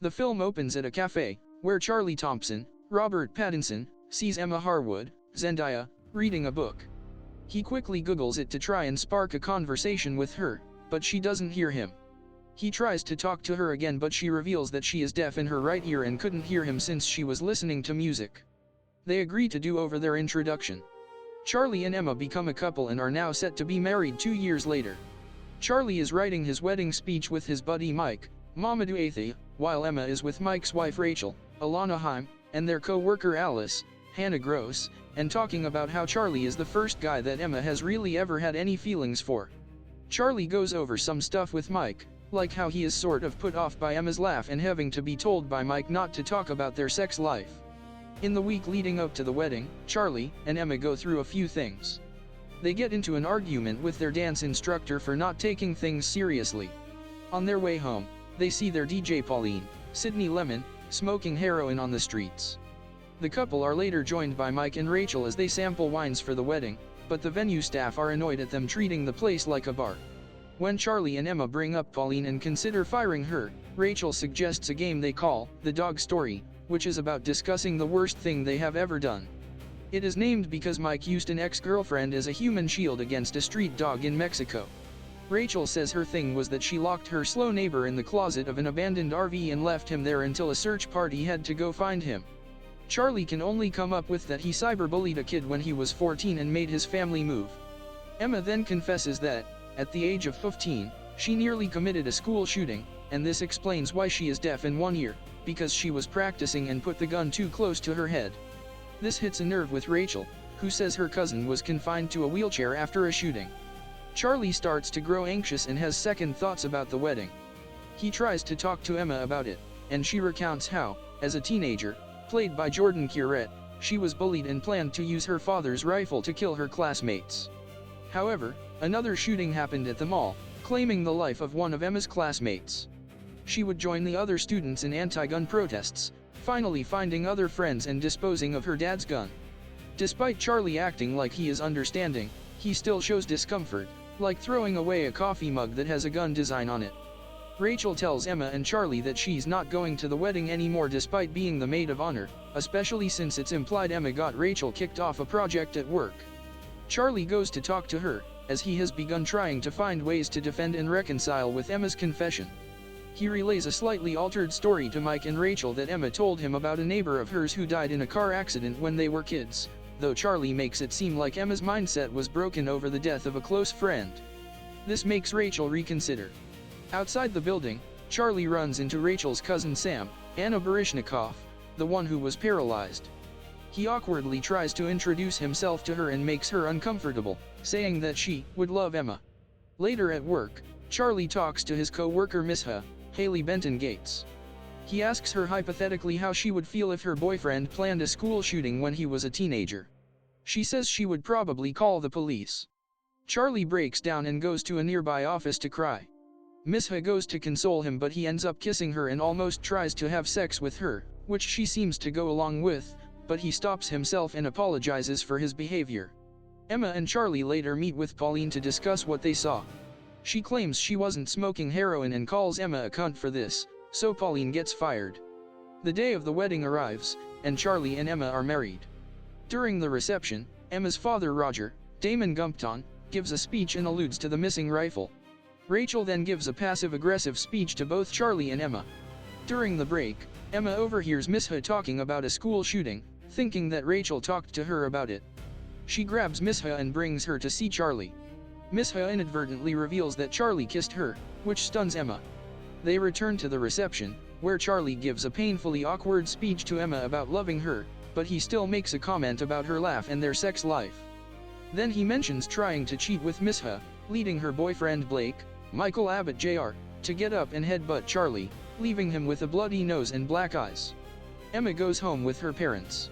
The film opens at a cafe, where Charlie Thompson, Robert Pattinson, sees Emma Harwood, Zendaya, reading a book. He quickly Googles it to try and spark a conversation with her, but she doesn't hear him. He tries to talk to her again, but she reveals that she is deaf in her right ear and couldn't hear him since she was listening to music. They agree to do over their introduction. Charlie and Emma become a couple and are now set to be married 2 years later. Charlie is writing his wedding speech with his buddy Mike, Mamadou Athey, while Emma is with Mike's wife Rachel, Alana Haim, and their co-worker Alice, Hannah Gross, and talking about how Charlie is the first guy that Emma has really ever had any feelings for. Charlie goes over some stuff with Mike, like how he is sort of put off by Emma's laugh and having to be told by Mike not to talk about their sex life. In the week leading up to the wedding, Charlie and Emma go through a few things. They get into an argument with their dance instructor for not taking things seriously. On their way home, they see their DJ Pauline, Sydney Lemon, smoking heroin on the streets. The couple are later joined by Mike and Rachel as they sample wines for the wedding, but the venue staff are annoyed at them treating the place like a bar. When Charlie and Emma bring up Pauline and consider firing her, Rachel suggests a game they call The Dog Story, which is about discussing the worst thing they have ever done. It is named because Mike used an ex-girlfriend as a human shield against a street dog in Mexico. Rachel says her thing was that she locked her slow neighbor in the closet of an abandoned RV and left him there until a search party had to go find him. Charlie can only come up with that he cyberbullied a kid when he was 14 and made his family move. Emma then confesses that, at the age of 15, she nearly committed a school shooting, and this explains why she is deaf in one ear, because she was practicing and put the gun too close to her head. This hits a nerve with Rachel, who says her cousin was confined to a wheelchair after a shooting. Charlie starts to grow anxious and has second thoughts about the wedding. He tries to talk to Emma about it, and she recounts how, as a teenager, played by Jordan Curette, she was bullied and planned to use her father's rifle to kill her classmates. However, another shooting happened at the mall, claiming the life of one of Emma's classmates. She would join the other students in anti-gun protests, finally finding other friends and disposing of her dad's gun. Despite Charlie acting like he is understanding, he still shows discomfort, like throwing away a coffee mug that has a gun design on it. Rachel tells Emma and Charlie that she's not going to the wedding anymore despite being the maid of honor, especially since it's implied Emma got Rachel kicked off a project at work. Charlie goes to talk to her, as he has begun trying to find ways to defend and reconcile with Emma's confession. He relays a slightly altered story to Mike and Rachel that Emma told him about a neighbor of hers who died in a car accident when they were kids, though Charlie makes it seem like Emma's mindset was broken over the death of a close friend. This makes Rachel reconsider. Outside the building, Charlie runs into Rachel's cousin Sam, Anna Baryshnikov, the one who was paralyzed. He awkwardly tries to introduce himself to her and makes her uncomfortable, saying that she would love Emma. Later at work, Charlie talks to his co-worker Misha, Haley Benton Gates. He asks her hypothetically how she would feel if her boyfriend planned a school shooting when he was a teenager. She says she would probably call the police. Charlie breaks down and goes to a nearby office to cry. Misha goes to console him, but he ends up kissing her and almost tries to have sex with her, which she seems to go along with, but he stops himself and apologizes for his behavior. Emma and Charlie later meet with Pauline to discuss what they saw. She claims she wasn't smoking heroin and calls Emma a cunt for this, so Pauline gets fired. The day of the wedding arrives, and Charlie and Emma are married. During the reception, Emma's father Roger, Damon Gumpton, gives a speech and alludes to the missing rifle. Rachel then gives a passive-aggressive speech to both Charlie and Emma. During the break, Emma overhears Misha talking about a school shooting, thinking that Rachel talked to her about it. She grabs Misha and brings her to see Charlie. Misha inadvertently reveals that Charlie kissed her, which stuns Emma. They return to the reception, where Charlie gives a painfully awkward speech to Emma about loving her, but he still makes a comment about her laugh and their sex life. Then he mentions trying to cheat with Misha, leading her boyfriend Blake, Michael Abbott Jr., to get up and headbutt Charlie, leaving him with a bloody nose and black eyes. Emma goes home with her parents.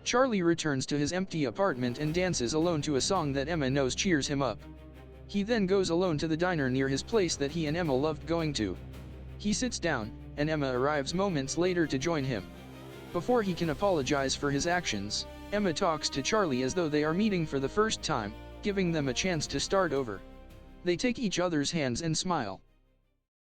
Charlie returns to his empty apartment and dances alone to a song that Emma knows cheers him up. He then goes alone to the diner near his place that he and Emma loved going to. He sits down, and Emma arrives moments later to join him. Before he can apologize for his actions, Emma talks to Charlie as though they are meeting for the first time, giving them a chance to start over. They take each other's hands and smile.